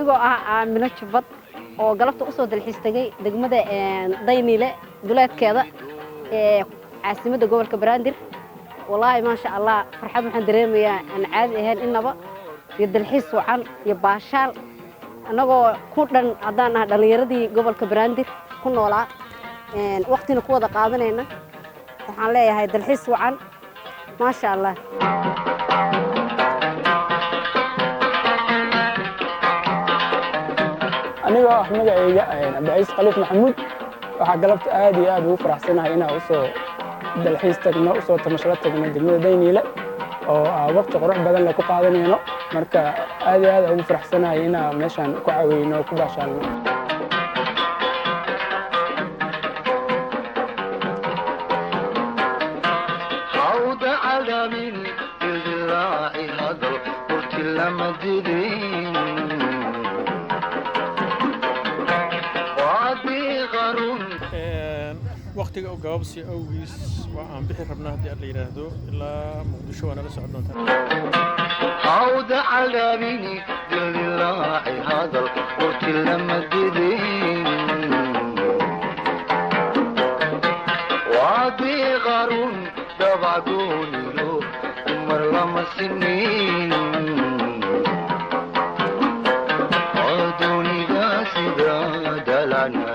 anigoo ah Aamino Jubbad oo galabta u soo dalxiis tagay degmada Daynile duleedkeeda caasimadda gobolka Banaadir wallahi ma sha Allah farxad waxaan dareemayaa aan caadi ahayn inaba iyo dalxiis wacan iyo baashaal anagoo ku dhan hadaan ah dhalinyaradii gobolka Banaadir ku noolaa waqtina ku wada qaadanayna waxaan leeyahay dalxiis wacan ma sha Allah aniga ah magacayga Abdiis Khaliif Maxamuud waxa galabta aad iyo aad ugu faraxsanahay inaan u soo dalxiis tagno u soo tamasho tagno degmada Daynile oo waqti qurux badan la ku qaadanayno marka aad iyo aad ugu faraxsanahay inaan meeshan ku caawino ku baashaano hawda alamin ilaahi hadal qurtila madidin waqtiga oo gaabsi awgiis waa aan bixi rabnaa hadii la yiraahdo ilaa muqdisho wana la socon doontaa hawda alaamini lillahi hadal qurti lama didin waadi qarun dabaduniyo umar lama sinin aduniga sida dalana